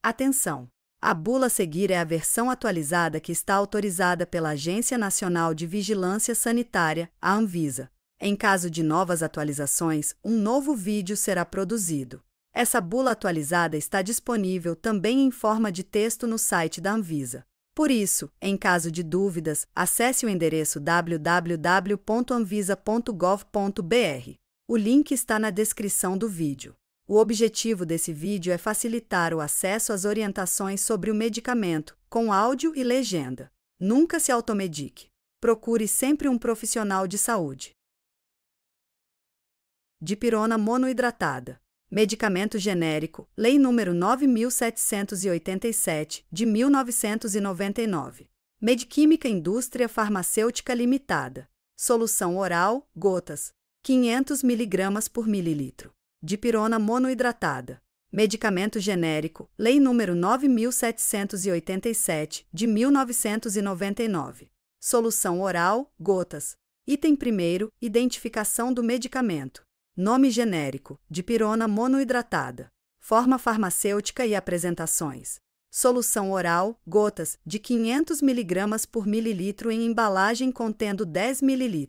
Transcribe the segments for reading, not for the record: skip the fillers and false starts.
Atenção! A bula a seguir é a versão atualizada que está autorizada pela Agência Nacional de Vigilância Sanitária, a Anvisa. Em caso de novas atualizações, um novo vídeo será produzido. Essa bula atualizada está disponível também em forma de texto no site da Anvisa. Por isso, em caso de dúvidas, acesse o endereço www.anvisa.gov.br. O link está na descrição do vídeo. O objetivo desse vídeo é facilitar o acesso às orientações sobre o medicamento, com áudio e legenda. Nunca se automedique. Procure sempre um profissional de saúde. Dipirona monoidratada. Medicamento genérico, Lei nº 9.787, de 1999. Medquímica Indústria Farmacêutica Limitada. Solução oral, gotas, 500 mg por mililitro. Dipirona monoidratada. Medicamento genérico, Lei nº 9.787, de 1999. Solução oral, gotas. Item 1º, identificação do medicamento. Nome genérico, dipirona monoidratada. Forma farmacêutica e apresentações. Solução oral, gotas, de 500 mg por mililitro em embalagem contendo 10 ml.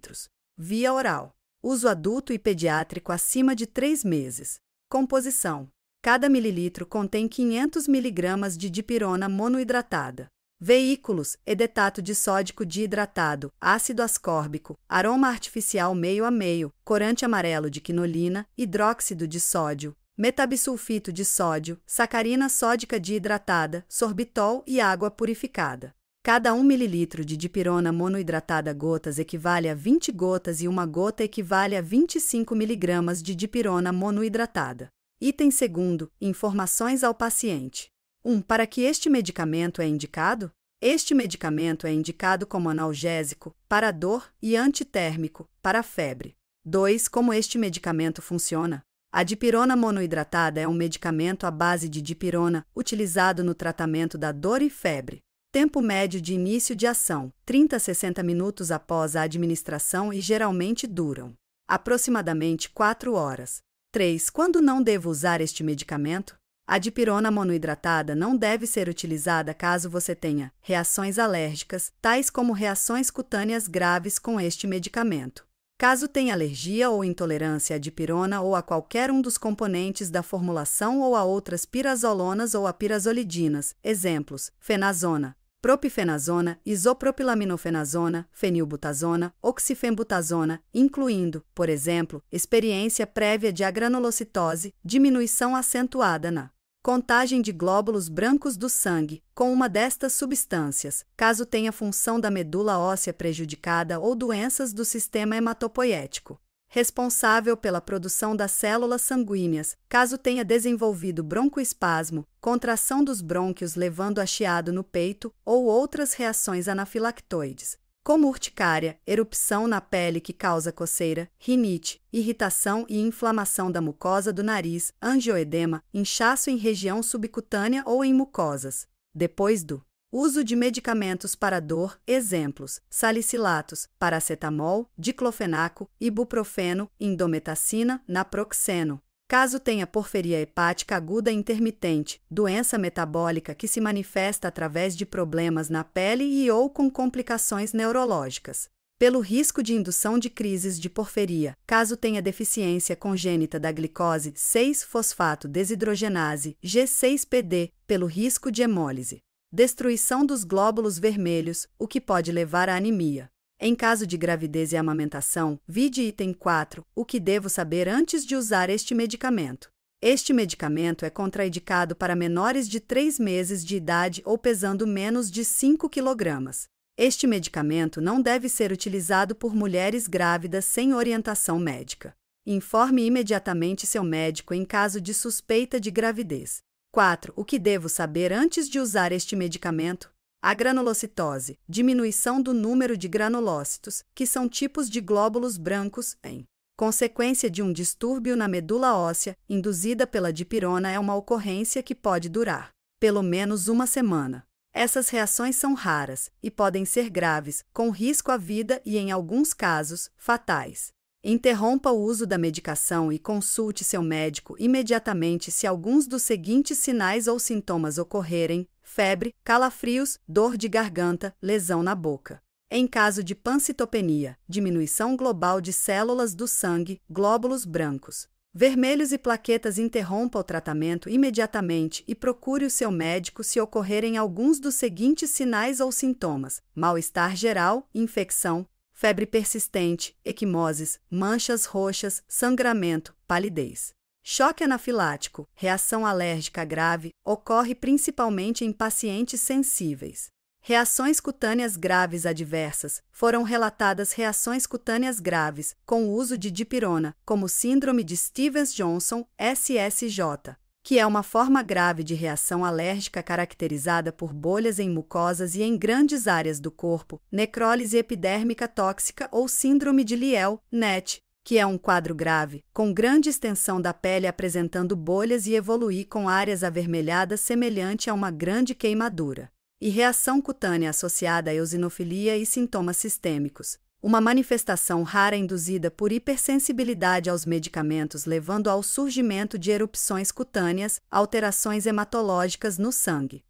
Via oral. Uso adulto e pediátrico acima de 3 meses. Composição. Cada mililitro contém 500 mg de dipirona monoidratada. Veículos: edetato disódico diidratado, ácido ascórbico, aroma artificial meio a meio, corante amarelo de quinolina, hidróxido de sódio, metabisulfito de sódio, sacarina sódica diidratada, sorbitol e água purificada. Cada 1 ml de dipirona monoidratada gotas equivale a 20 gotas e uma gota equivale a 25 mg de dipirona monoidratada. Item 2º, informações ao paciente. 1. Para que este medicamento é indicado? Este medicamento é indicado como analgésico, para dor e antitérmico, para febre. 2. Como este medicamento funciona? A dipirona monoidratada é um medicamento à base de dipirona, utilizado no tratamento da dor e febre. Tempo médio de início de ação, 30 a 60 minutos após a administração e geralmente duram aproximadamente 4 horas. 3. Quando não devo usar este medicamento? A dipirona monoidratada não deve ser utilizada caso você tenha reações alérgicas, tais como reações cutâneas graves com este medicamento. Caso tenha alergia ou intolerância à dipirona ou a qualquer um dos componentes da formulação ou a outras pirazolonas ou a pirazolidinas, exemplos, fenazona, propifenazona, isopropilaminofenazona, fenilbutazona, oxifenbutazona, incluindo, por exemplo, experiência prévia de agranulocitose, diminuição acentuada na contagem de glóbulos brancos do sangue, com uma destas substâncias, caso tenha função da medula óssea prejudicada ou doenças do sistema hematopoético. Responsável pela produção das células sanguíneas, caso tenha desenvolvido broncoespasmo, contração dos brônquios levando a chiado no peito ou outras reações anafilactoides, como urticária, erupção na pele que causa coceira, rinite, irritação e inflamação da mucosa do nariz, angioedema, inchaço em região subcutânea ou em mucosas. Depois do uso de medicamentos para dor, exemplos, salicilatos, paracetamol, diclofenaco, ibuprofeno, indometacina, naproxeno. Caso tenha porfiria hepática aguda intermitente, doença metabólica que se manifesta através de problemas na pele e ou com complicações neurológicas. Pelo risco de indução de crises de porfiria, caso tenha deficiência congênita da glicose 6-fosfato-desidrogenase, G6PD, pelo risco de hemólise. Destruição dos glóbulos vermelhos, o que pode levar à anemia. Em caso de gravidez e amamentação, vide item 4, o que devo saber antes de usar este medicamento. Este medicamento é contraindicado para menores de 3 meses de idade ou pesando menos de 5 kg. Este medicamento não deve ser utilizado por mulheres grávidas sem orientação médica. Informe imediatamente seu médico em caso de suspeita de gravidez. 4. O que devo saber antes de usar este medicamento? A granulocitose, diminuição do número de granulócitos, que são tipos de glóbulos brancos, em consequência de um distúrbio na medula óssea, induzida pela dipirona, é uma ocorrência que pode durar pelo menos uma semana. Essas reações são raras e podem ser graves, com risco à vida e, em alguns casos, fatais. Interrompa o uso da medicação e consulte seu médico imediatamente se alguns dos seguintes sinais ou sintomas ocorrerem: febre, calafrios, dor de garganta, lesão na boca. Em caso de pancitopenia, diminuição global de células do sangue, glóbulos brancos vermelhos e plaquetas, interrompa o tratamento imediatamente e procure o seu médico se ocorrerem alguns dos seguintes sinais ou sintomas: mal-estar geral, infecção, febre persistente, equimoses, manchas roxas, sangramento, palidez. Choque anafilático, reação alérgica grave, ocorre principalmente em pacientes sensíveis. Reações cutâneas graves adversas. Foram relatadas reações cutâneas graves com o uso de dipirona, como síndrome de Stevens-Johnson, SSJ, que é uma forma grave de reação alérgica caracterizada por bolhas em mucosas e em grandes áreas do corpo, necrólise epidérmica tóxica ou síndrome de Lyell, NET, que é um quadro grave, com grande extensão da pele apresentando bolhas e evoluir com áreas avermelhadas semelhante a uma grande queimadura. E reação cutânea associada à eosinofilia e sintomas sistêmicos. Uma manifestação rara induzida por hipersensibilidade aos medicamentos, levando ao surgimento de erupções cutâneas, alterações hematológicas no sangue.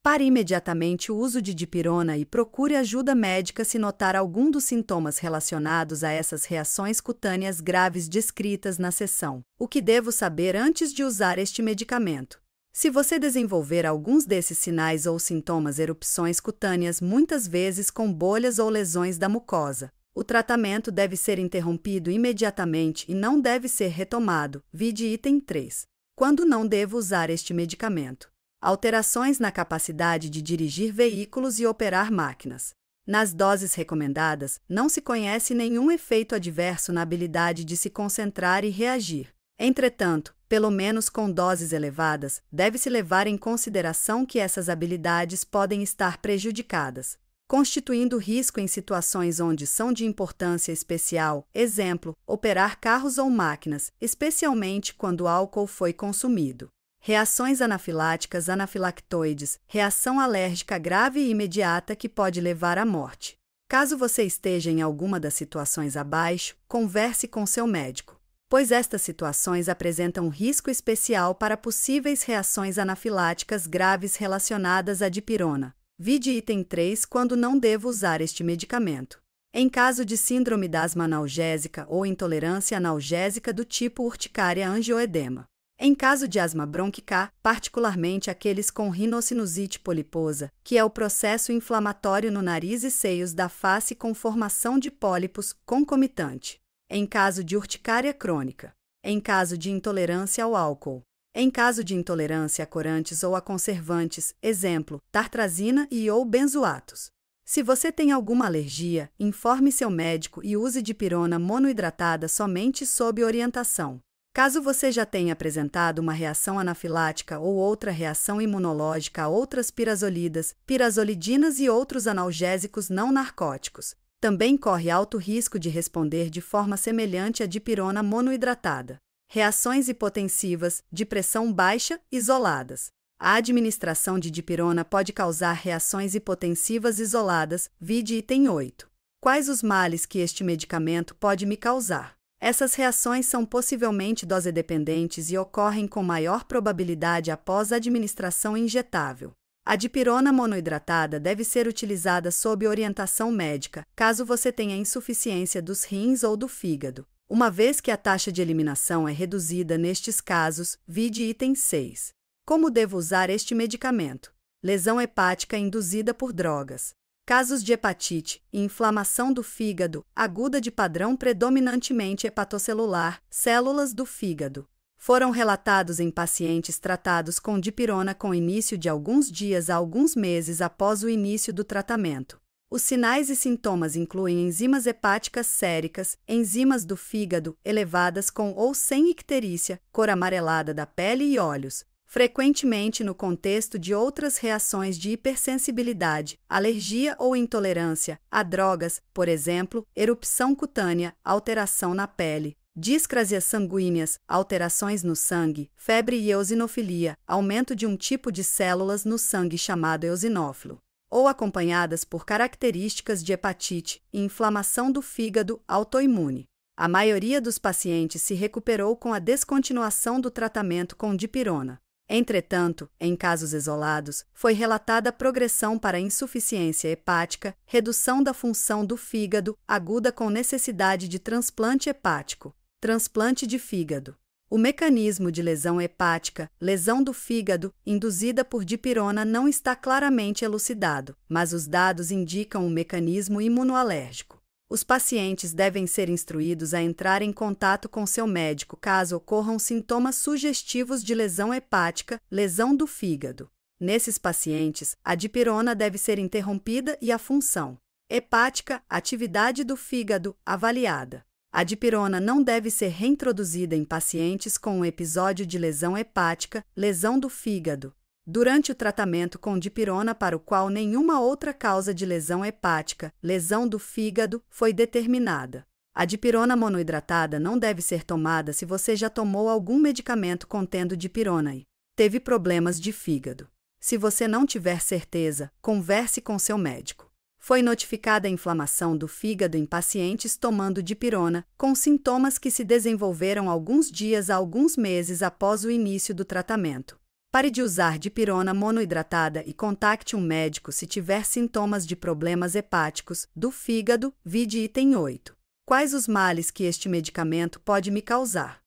Pare imediatamente o uso de dipirona e procure ajuda médica se notar algum dos sintomas relacionados a essas reações cutâneas graves descritas na seção. O que devo saber antes de usar este medicamento? Se você desenvolver alguns desses sinais ou sintomas, erupções cutâneas, muitas vezes com bolhas ou lesões da mucosa, o tratamento deve ser interrompido imediatamente e não deve ser retomado. Vide item 3. Quando não devo usar este medicamento? Alterações na capacidade de dirigir veículos e operar máquinas. Nas doses recomendadas, não se conhece nenhum efeito adverso na habilidade de se concentrar e reagir. Entretanto, pelo menos com doses elevadas, deve-se levar em consideração que essas habilidades podem estar prejudicadas, constituindo risco em situações onde são de importância especial, exemplo, operar carros ou máquinas, especialmente quando o álcool foi consumido. Reações anafiláticas, anafilactoides, reação alérgica grave e imediata que pode levar à morte. Caso você esteja em alguma das situações abaixo, converse com seu médico, pois estas situações apresentam risco especial para possíveis reações anafiláticas graves relacionadas à dipirona. Vide item 3 quando não devo usar este medicamento. Em caso de síndrome da asma analgésica ou intolerância analgésica do tipo urticária angioedema. Em caso de asma brônquica, particularmente aqueles com rinocinusite poliposa, que é o processo inflamatório no nariz e seios da face com formação de pólipos concomitante. Em caso de urticária crônica. Em caso de intolerância ao álcool. Em caso de intolerância a corantes ou a conservantes, exemplo, tartrazina e ou benzoatos. Se você tem alguma alergia, informe seu médico e use dipirona monoidratada somente sob orientação. Caso você já tenha apresentado uma reação anafilática ou outra reação imunológica a outras pirazolidas, pirazolidinas e outros analgésicos não narcóticos, também corre alto risco de responder de forma semelhante à dipirona monoidratada. Reações hipotensivas, de pressão baixa, isoladas. A administração de dipirona pode causar reações hipotensivas isoladas, vide item 8. Quais os males que este medicamento pode me causar? Essas reações são possivelmente dose-dependentes e ocorrem com maior probabilidade após a administração injetável. A dipirona monoidratada deve ser utilizada sob orientação médica, caso você tenha insuficiência dos rins ou do fígado, uma vez que a taxa de eliminação é reduzida nestes casos, vide item 6. Como devo usar este medicamento? Lesão hepática induzida por drogas. Casos de hepatite e inflamação do fígado, aguda de padrão predominantemente hepatocelular, células do fígado. Foram relatados em pacientes tratados com dipirona com início de alguns dias a alguns meses após o início do tratamento. Os sinais e sintomas incluem enzimas hepáticas séricas, enzimas do fígado elevadas com ou sem icterícia, cor amarelada da pele e olhos, frequentemente no contexto de outras reações de hipersensibilidade, alergia ou intolerância a drogas, por exemplo, erupção cutânea, alteração na pele, discrasias sanguíneas, alterações no sangue, febre e eosinofilia, aumento de um tipo de células no sangue chamado eosinófilo. ou acompanhadas por características de hepatite e inflamação do fígado autoimune. A maioria dos pacientes se recuperou com a descontinuação do tratamento com dipirona. Entretanto, em casos isolados, foi relatada progressão para insuficiência hepática, redução da função do fígado aguda com necessidade de transplante hepático, transplante de fígado. O mecanismo de lesão hepática, lesão do fígado, induzida por dipirona não está claramente elucidado, mas os dados indicam um mecanismo imunoalérgico. Os pacientes devem ser instruídos a entrar em contato com seu médico caso ocorram sintomas sugestivos de lesão hepática, lesão do fígado. Nesses pacientes, a dipirona deve ser interrompida e a função hepática, atividade do fígado, avaliada. A dipirona não deve ser reintroduzida em pacientes com um episódio de lesão hepática, lesão do fígado, durante o tratamento com dipirona para o qual nenhuma outra causa de lesão hepática, lesão do fígado, foi determinada. A dipirona monoidratada não deve ser tomada se você já tomou algum medicamento contendo dipirona e teve problemas de fígado. Se você não tiver certeza, converse com seu médico. Foi notificada a inflamação do fígado em pacientes tomando dipirona, com sintomas que se desenvolveram alguns dias a alguns meses após o início do tratamento. Pare de usar dipirona monoidratada e contacte um médico se tiver sintomas de problemas hepáticos do fígado, vide item 8. Quais os males que este medicamento pode me causar?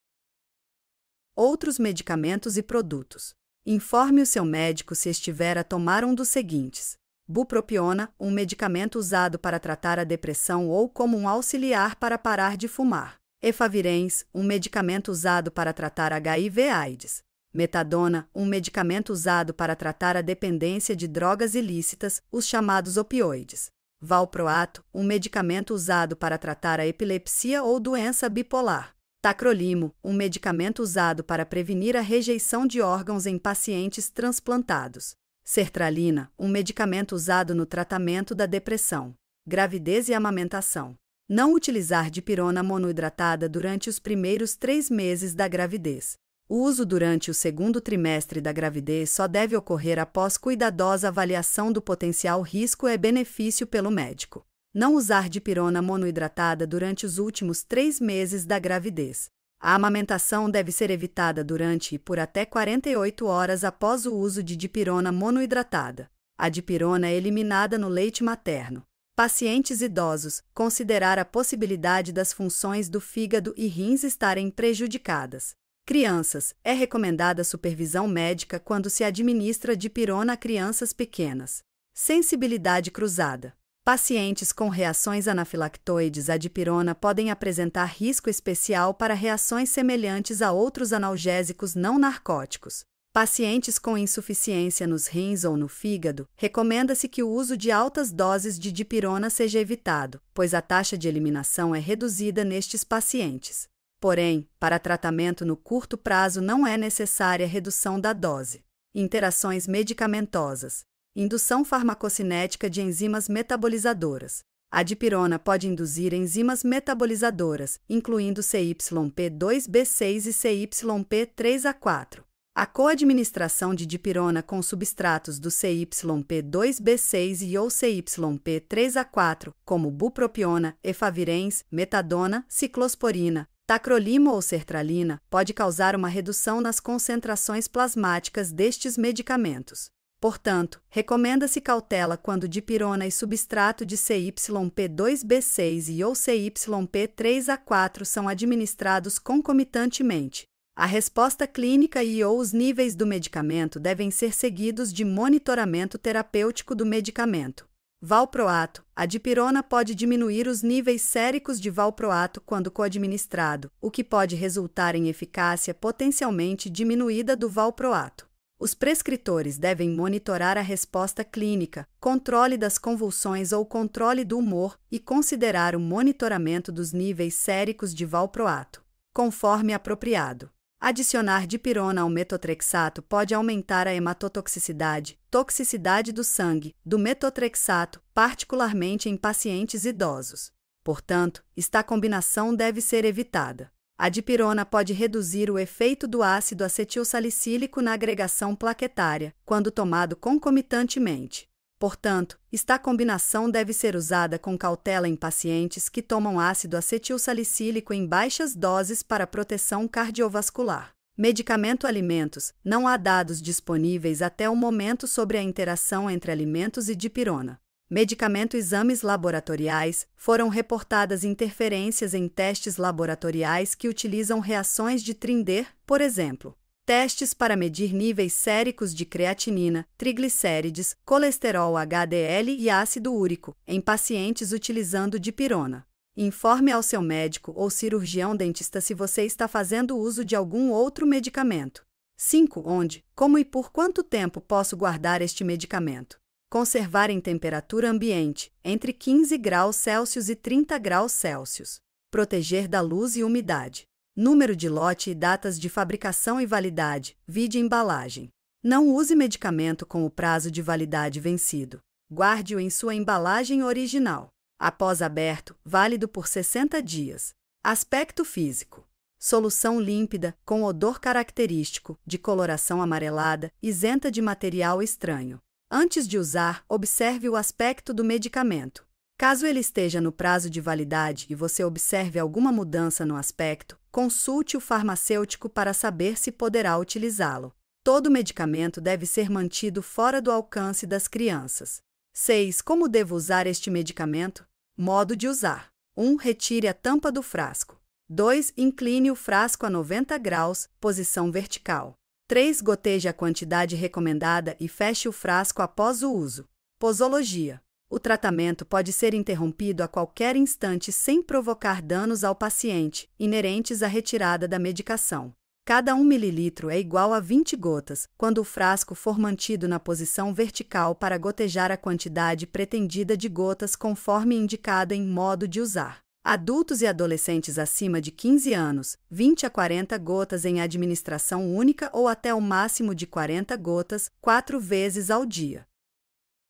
Outros medicamentos e produtos. Informe o seu médico se estiver a tomar um dos seguintes: bupropiona, um medicamento usado para tratar a depressão ou como um auxiliar para parar de fumar. Efavirenz, um medicamento usado para tratar HIV/AIDS. Metadona, um medicamento usado para tratar a dependência de drogas ilícitas, os chamados opioides. Valproato, um medicamento usado para tratar a epilepsia ou doença bipolar. Tacrolimo, um medicamento usado para prevenir a rejeição de órgãos em pacientes transplantados. Sertralina, um medicamento usado no tratamento da depressão, gravidez e amamentação. Não utilizar dipirona monoidratada durante os primeiros 3 meses da gravidez. O uso durante o segundo trimestre da gravidez só deve ocorrer após cuidadosa avaliação do potencial risco e benefício pelo médico. Não usar dipirona monoidratada durante os últimos 3 meses da gravidez. A amamentação deve ser evitada durante e por até 48 horas após o uso de dipirona monoidratada. A dipirona é eliminada no leite materno. Pacientes idosos, considerar a possibilidade das funções do fígado e rins estarem prejudicadas. Crianças, é recomendada supervisão médica quando se administra dipirona a crianças pequenas. Sensibilidade cruzada. Pacientes com reações anafilactoides à dipirona podem apresentar risco especial para reações semelhantes a outros analgésicos não narcóticos. Pacientes com insuficiência nos rins ou no fígado, recomenda-se que o uso de altas doses de dipirona seja evitado, pois a taxa de eliminação é reduzida nestes pacientes. Porém, para tratamento no curto prazo não é necessária redução da dose. Interações medicamentosas. Indução farmacocinética de enzimas metabolizadoras. A dipirona pode induzir enzimas metabolizadoras, incluindo CYP2B6 e CYP3A4. A coadministração de dipirona com substratos do CYP2B6 e ou CYP3A4, como bupropiona, efavirenz, metadona, ciclosporina, tacrolimo ou sertralina, pode causar uma redução nas concentrações plasmáticas destes medicamentos. Portanto, recomenda-se cautela quando dipirona e substrato de CYP2B6 e ou CYP3A4 são administrados concomitantemente. A resposta clínica e ou os níveis do medicamento devem ser seguidos de monitoramento terapêutico do medicamento. Valproato. A dipirona pode diminuir os níveis séricos de valproato quando coadministrado, o que pode resultar em eficácia potencialmente diminuída do valproato. Os prescritores devem monitorar a resposta clínica, controle das convulsões ou controle do humor e considerar o monitoramento dos níveis séricos de valproato, conforme apropriado. Adicionar dipirona ao metotrexato pode aumentar a hematotoxicidade, toxicidade do sangue, do metotrexato, particularmente em pacientes idosos. Portanto, esta combinação deve ser evitada. A dipirona pode reduzir o efeito do ácido acetilsalicílico na agregação plaquetária, quando tomado concomitantemente. Portanto, esta combinação deve ser usada com cautela em pacientes que tomam ácido acetilsalicílico em baixas doses para proteção cardiovascular. Medicamento-alimentos. Não há dados disponíveis até o momento sobre a interação entre alimentos e dipirona. Medicamento-exames laboratoriais. Foram reportadas interferências em testes laboratoriais que utilizam reações de Trinder, por exemplo. Testes para medir níveis séricos de creatinina, triglicérides, colesterol HDL e ácido úrico, em pacientes utilizando dipirona. Informe ao seu médico ou cirurgião dentista se você está fazendo uso de algum outro medicamento. 5. Onde, como e por quanto tempo posso guardar este medicamento? Conservar em temperatura ambiente, entre 15 graus Celsius e 30 graus Celsius. Proteger da luz e umidade. Número de lote e datas de fabricação e validade, vide embalagem. Não use medicamento com o prazo de validade vencido. Guarde-o em sua embalagem original. Após aberto, válido por 60 dias. Aspecto físico. Solução límpida, com odor característico, de coloração amarelada, isenta de material estranho. Antes de usar, observe o aspecto do medicamento. Caso ele esteja no prazo de validade e você observe alguma mudança no aspecto, consulte o farmacêutico para saber se poderá utilizá-lo. Todo medicamento deve ser mantido fora do alcance das crianças. 6. Como devo usar este medicamento? Modo de usar. 1. Retire a tampa do frasco. 2. Incline o frasco a 90 graus, posição vertical. 3. Goteje a quantidade recomendada e feche o frasco após o uso. Posologia. O tratamento pode ser interrompido a qualquer instante sem provocar danos ao paciente, inerentes à retirada da medicação. Cada 1 ml é igual a 20 gotas, quando o frasco for mantido na posição vertical para gotejar a quantidade pretendida de gotas conforme indicado em modo de usar. Adultos e adolescentes acima de 15 anos, 20 a 40 gotas em administração única ou até o máximo de 40 gotas, 4 vezes ao dia.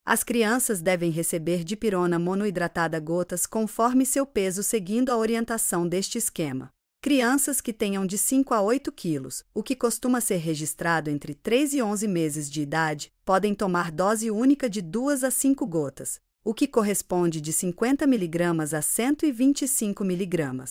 As crianças devem receber dipirona monoidratada gotas conforme seu peso seguindo a orientação deste esquema. Crianças que tenham de 5 a 8 quilos, o que costuma ser registrado entre 3 e 11 meses de idade, podem tomar dose única de 2 a 5 gotas, o que corresponde de 50 mg a 125 mg.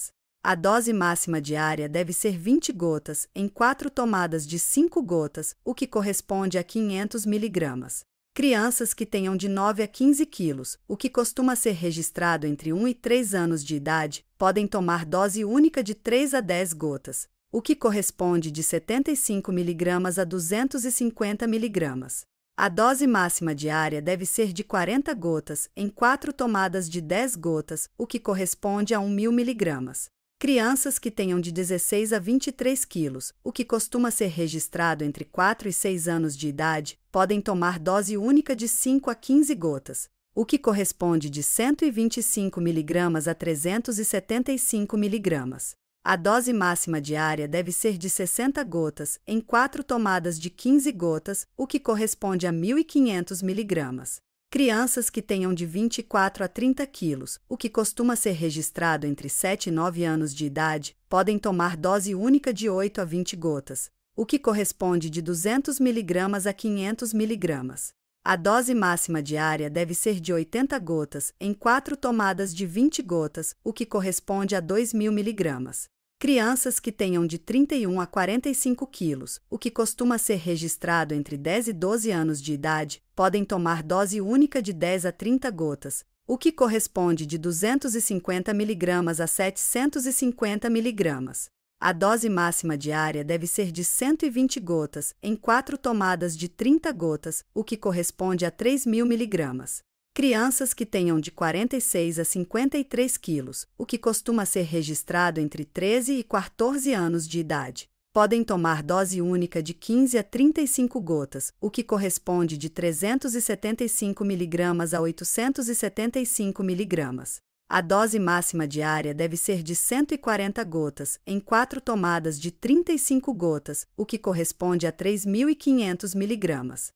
A dose máxima diária deve ser 20 gotas, em 4 tomadas de 5 gotas, o que corresponde a 500 mg. Crianças que tenham de 9 a 15 quilos, o que costuma ser registrado entre 1 e 3 anos de idade, podem tomar dose única de 3 a 10 gotas, o que corresponde de 75 mg a 250 mg. A dose máxima diária deve ser de 40 gotas, em 4 tomadas de 10 gotas, o que corresponde a 1.000 mg. Crianças que tenham de 16 a 23 quilos, o que costuma ser registrado entre 4 e 6 anos de idade, podem tomar dose única de 5 a 15 gotas, o que corresponde de 125 mg a 375 mg. A dose máxima diária deve ser de 60 gotas, em 4 tomadas de 15 gotas, o que corresponde a 1.500 mg. Crianças que tenham de 24 a 30 quilos, o que costuma ser registrado entre 7 e 9 anos de idade, podem tomar dose única de 8 a 20 gotas, o que corresponde de 200 mg a 500 mg. A dose máxima diária deve ser de 80 gotas, em 4 tomadas de 20 gotas, o que corresponde a 2.000 mg. Crianças que tenham de 31 a 45 quilos, o que costuma ser registrado entre 10 e 12 anos de idade, podem tomar dose única de 10 a 30 gotas, o que corresponde de 250 mg a 750 mg. A dose máxima diária deve ser de 120 gotas, em 4 tomadas de 30 gotas, o que corresponde a 3.000 mg. Crianças que tenham de 46 a 53 quilos, o que costuma ser registrado entre 13 e 14 anos de idade, podem tomar dose única de 15 a 35 gotas, o que corresponde de 375 mg a 875 mg. A dose máxima diária deve ser de 140 gotas, em 4 tomadas de 35 gotas, o que corresponde a 3.500 mg.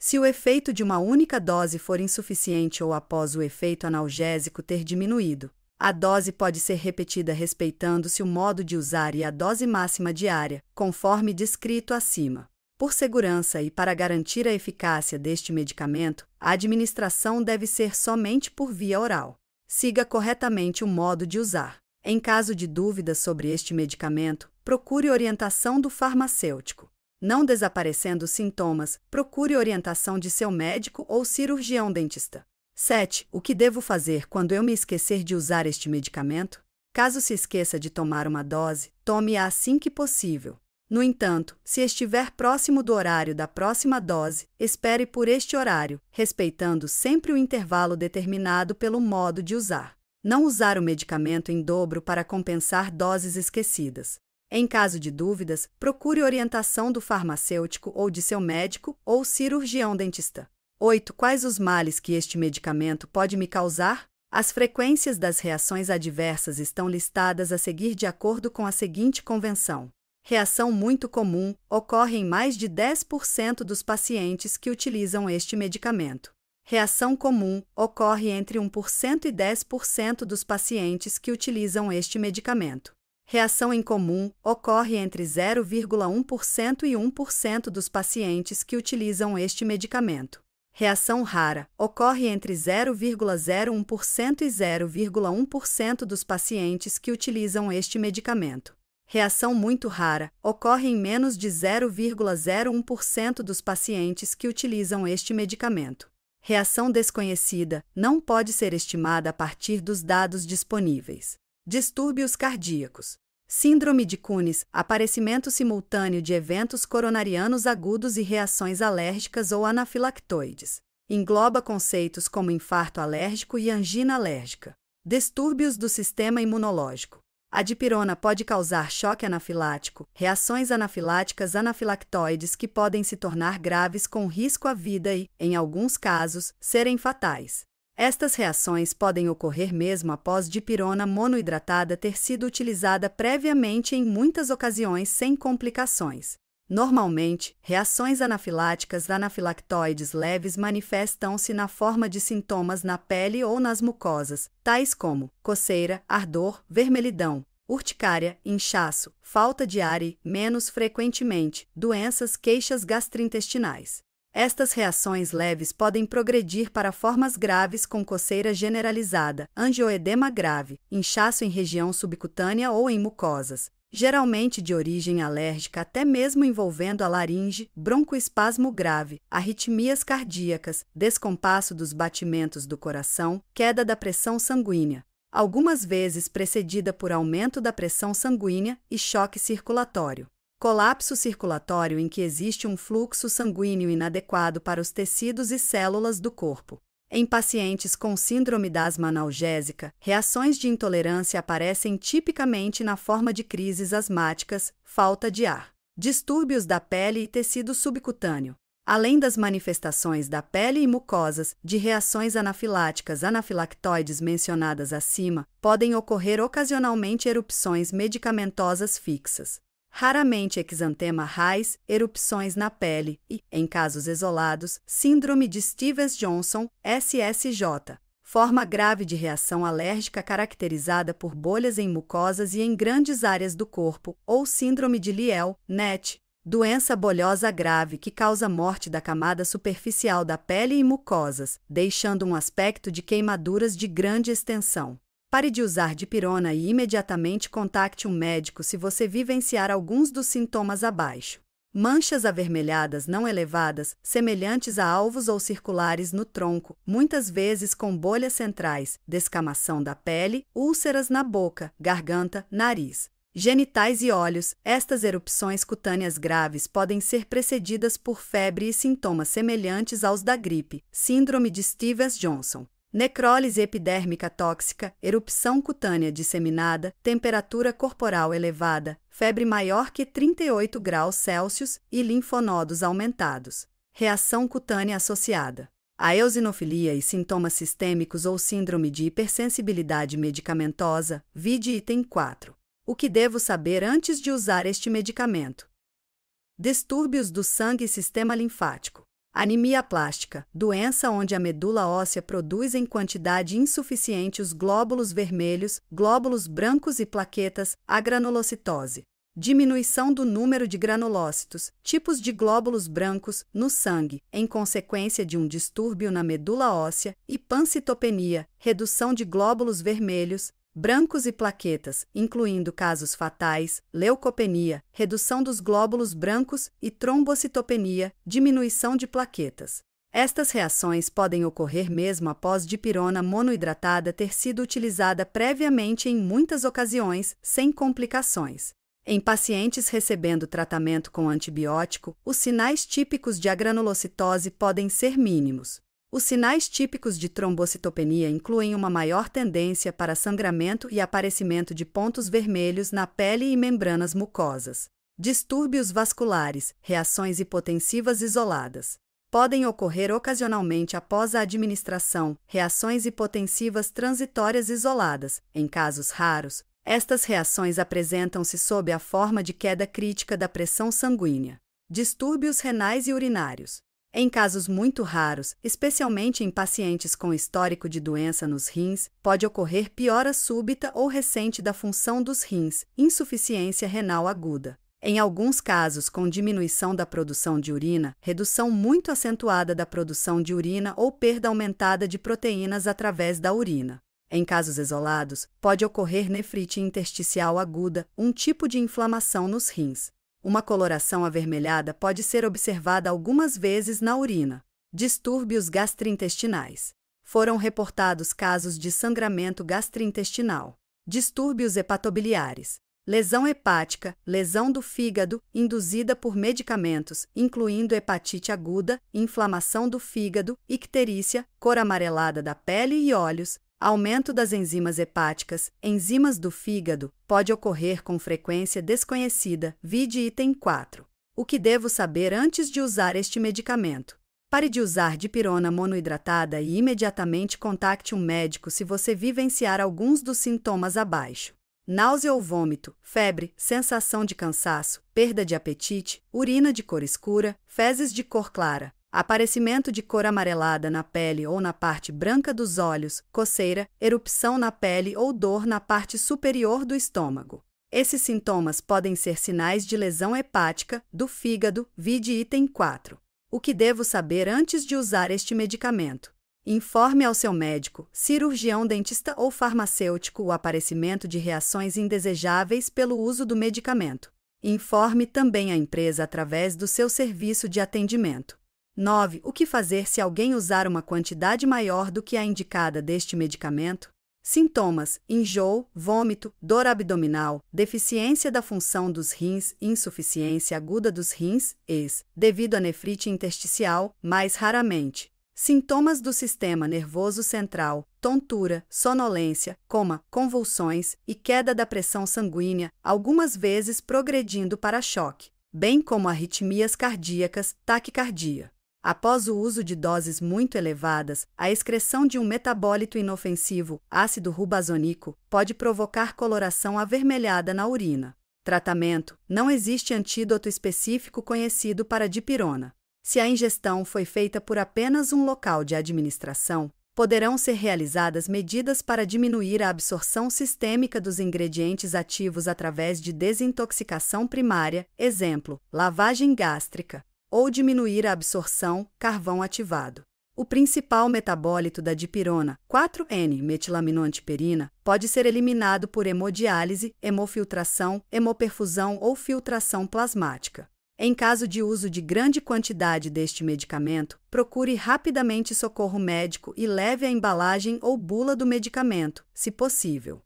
Se o efeito de uma única dose for insuficiente ou após o efeito analgésico ter diminuído, a dose pode ser repetida respeitando-se o modo de usar e a dose máxima diária, conforme descrito acima. Por segurança e para garantir a eficácia deste medicamento, a administração deve ser somente por via oral. Siga corretamente o modo de usar. Em caso de dúvidas sobre este medicamento, procure orientação do farmacêutico. Não desaparecendo os sintomas, procure orientação de seu médico ou cirurgião dentista. 7. O que devo fazer quando eu me esquecer de usar este medicamento? Caso se esqueça de tomar uma dose, tome-a assim que possível. No entanto, se estiver próximo do horário da próxima dose, espere por este horário, respeitando sempre o intervalo determinado pelo modo de usar. Não usar o medicamento em dobro para compensar doses esquecidas. Em caso de dúvidas, procure orientação do farmacêutico ou de seu médico ou cirurgião dentista. 8. Quais os males que este medicamento pode me causar? As frequências das reações adversas estão listadas a seguir de acordo com a seguinte convenção. Reação muito comum, ocorre em mais de 10% dos pacientes que utilizam este medicamento. Reação comum, ocorre entre 1% e 10% dos pacientes que utilizam este medicamento. Reação incomum, ocorre entre 0,1% e 1% dos pacientes que utilizam este medicamento. Reação rara, ocorre entre 0,01% e 0,1% dos pacientes que utilizam este medicamento. Reação muito rara, ocorre em menos de 0,01% dos pacientes que utilizam este medicamento. Reação desconhecida, não pode ser estimada a partir dos dados disponíveis. Distúrbios cardíacos. Síndrome de Cunis, aparecimento simultâneo de eventos coronarianos agudos e reações alérgicas ou anafilactoides. Engloba conceitos como infarto alérgico e angina alérgica. Distúrbios do sistema imunológico. A dipirona pode causar choque anafilático, reações anafiláticas anafilactoides que podem se tornar graves com risco à vida e, em alguns casos, serem fatais. Estas reações podem ocorrer mesmo após dipirona monoidratada ter sido utilizada previamente em muitas ocasiões sem complicações. Normalmente, reações anafiláticas anafilactoides leves manifestam-se na forma de sintomas na pele ou nas mucosas, tais como coceira, ardor, vermelhidão, urticária, inchaço, falta de ar e, menos frequentemente, doenças queixas gastrointestinais. Estas reações leves podem progredir para formas graves com coceira generalizada, angioedema grave, inchaço em região subcutânea ou em mucosas, geralmente de origem alérgica até mesmo envolvendo a laringe, broncoespasmo grave, arritmias cardíacas, descompasso dos batimentos do coração, queda da pressão sanguínea, algumas vezes precedida por aumento da pressão sanguínea e choque circulatório. Colapso circulatório em que existe um fluxo sanguíneo inadequado para os tecidos e células do corpo. Em pacientes com síndrome da asma analgésica, reações de intolerância aparecem tipicamente na forma de crises asmáticas, falta de ar, distúrbios da pele e tecido subcutâneo. Além das manifestações da pele e mucosas, de reações anafiláticas anafilactoides mencionadas acima, podem ocorrer ocasionalmente erupções medicamentosas fixas. Raramente exantema raiz, erupções na pele e, em casos isolados, síndrome de Stevens-Johnson, SSJ, forma grave de reação alérgica caracterizada por bolhas em mucosas e em grandes áreas do corpo, ou síndrome de Liel-Net, doença bolhosa grave que causa morte da camada superficial da pele e mucosas, deixando um aspecto de queimaduras de grande extensão. Pare de usar dipirona e imediatamente contacte um médico se você vivenciar alguns dos sintomas abaixo. Manchas avermelhadas não elevadas, semelhantes a alvos ou circulares no tronco, muitas vezes com bolhas centrais, descamação da pele, úlceras na boca, garganta, nariz, genitais e olhos. Estas erupções cutâneas graves podem ser precedidas por febre e sintomas semelhantes aos da gripe, síndrome de Stevens-Johnson. Necrólise epidérmica tóxica, erupção cutânea disseminada, temperatura corporal elevada, febre maior que 38 graus Celsius e linfonodos aumentados. Reação cutânea associada. A eosinofilia e sintomas sistêmicos ou síndrome de hipersensibilidade medicamentosa, vide item 4. O que devo saber antes de usar este medicamento? Distúrbios do sangue e sistema linfático. Anemia plástica, doença onde a medula óssea produz em quantidade insuficiente os glóbulos vermelhos, glóbulos brancos e plaquetas, agranulocitose. diminuição do número de granulócitos, tipos de glóbulos brancos, no sangue, em consequência de um distúrbio na medula óssea, e pancitopenia, redução de glóbulos vermelhos, brancos e plaquetas, incluindo casos fatais, leucopenia, redução dos glóbulos brancos e trombocitopenia, diminuição de plaquetas. Estas reações podem ocorrer mesmo após dipirona monoidratada ter sido utilizada previamente em muitas ocasiões, sem complicações. Em pacientes recebendo tratamento com antibiótico, os sinais típicos de agranulocitose podem ser mínimos. Os sinais típicos de trombocitopenia incluem uma maior tendência para sangramento e aparecimento de pontos vermelhos na pele e membranas mucosas. Distúrbios vasculares, reações hipotensivas isoladas. Podem ocorrer ocasionalmente após a administração, reações hipotensivas transitórias isoladas. Em casos raros, estas reações apresentam-se sob a forma de queda crítica da pressão sanguínea. Distúrbios renais e urinários. Em casos muito raros, especialmente em pacientes com histórico de doença nos rins, pode ocorrer piora súbita ou recente da função dos rins, insuficiência renal aguda. Em alguns casos, com diminuição da produção de urina, redução muito acentuada da produção de urina ou perda aumentada de proteínas através da urina. Em casos isolados, pode ocorrer nefrite intersticial aguda, um tipo de inflamação nos rins. Uma coloração avermelhada pode ser observada algumas vezes na urina. Distúrbios gastrointestinais. Foram reportados casos de sangramento gastrointestinal. Distúrbios hepatobiliares. Lesão hepática, lesão do fígado, induzida por medicamentos, incluindo hepatite aguda, inflamação do fígado, icterícia, cor amarelada da pele e olhos, aumento das enzimas hepáticas, enzimas do fígado, pode ocorrer com frequência desconhecida, vide item 4. O que devo saber antes de usar este medicamento? Pare de usar dipirona monoidratada e imediatamente contacte um médico se você vivenciar alguns dos sintomas abaixo. Náusea ou vômito, febre, sensação de cansaço, perda de apetite, urina de cor escura, fezes de cor clara, aparecimento de cor amarelada na pele ou na parte branca dos olhos, coceira, erupção na pele ou dor na parte superior do estômago. Esses sintomas podem ser sinais de lesão hepática, do fígado, vide item 4. O que devo saber antes de usar este medicamento? Informe ao seu médico, cirurgião dentista ou farmacêutico o aparecimento de reações indesejáveis pelo uso do medicamento. Informe também a empresa através do seu serviço de atendimento. 9. O que fazer se alguém usar uma quantidade maior do que a indicada deste medicamento? Sintomas: enjoo, vômito, dor abdominal, deficiência da função dos rins, insuficiência aguda dos rins, devido a nefrite intersticial, mais raramente. Sintomas do sistema nervoso central, tontura, sonolência, coma, convulsões e queda da pressão sanguínea, algumas vezes progredindo para choque, bem como arritmias cardíacas, taquicardia. Após o uso de doses muito elevadas, a excreção de um metabólito inofensivo, ácido rubazônico, pode provocar coloração avermelhada na urina. Tratamento: não existe antídoto específico conhecido para dipirona. Se a ingestão foi feita por apenas um local de administração, poderão ser realizadas medidas para diminuir a absorção sistêmica dos ingredientes ativos através de desintoxicação primária, exemplo, lavagem gástrica, ou diminuir a absorção, carvão ativado. O principal metabólito da dipirona, 4N-metilaminoantiperina, pode ser eliminado por hemodiálise, hemofiltração, hemoperfusão ou filtração plasmática. Em caso de uso de grande quantidade deste medicamento, procure rapidamente socorro médico e leve a embalagem ou bula do medicamento, se possível.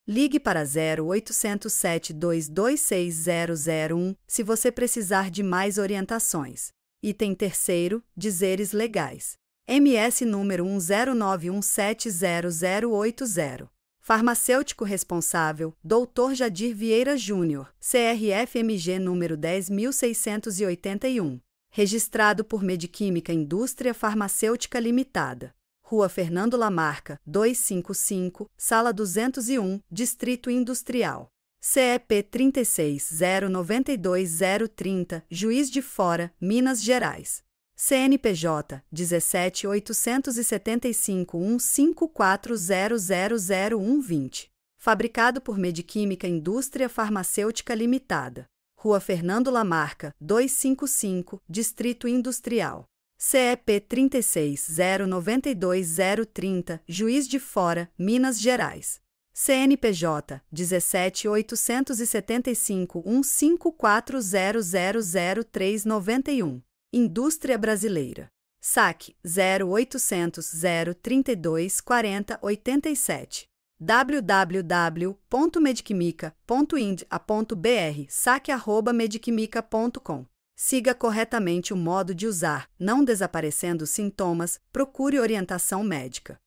Ligue para 0800 722 6001 se você precisar de mais orientações. Item 3º, dizeres legais. MS número 1091700080. Farmacêutico responsável, Dr. Jadir Vieira Júnior, CRFMG número 10.681. Registrado por Mediquímica Indústria Farmacêutica Limitada. Rua Fernando Lamarca, 255, Sala 201, Distrito Industrial. CEP 360920030, Juiz de Fora, Minas Gerais. CNPJ 17.875.154.0000120. Fabricado por Mediquímica Indústria Farmacêutica Limitada. Rua Fernando Lamarca, 255, Distrito Industrial. CEP 36092030, Juiz de Fora, Minas Gerais. CNPJ 17.855.154.000.391. Indústria Brasileira. SAC 0800 032 40 87. www.mediquimica.ind.br saque@mediquimica.com. Siga corretamente o modo de usar, não desaparecendo os sintomas, procure orientação médica.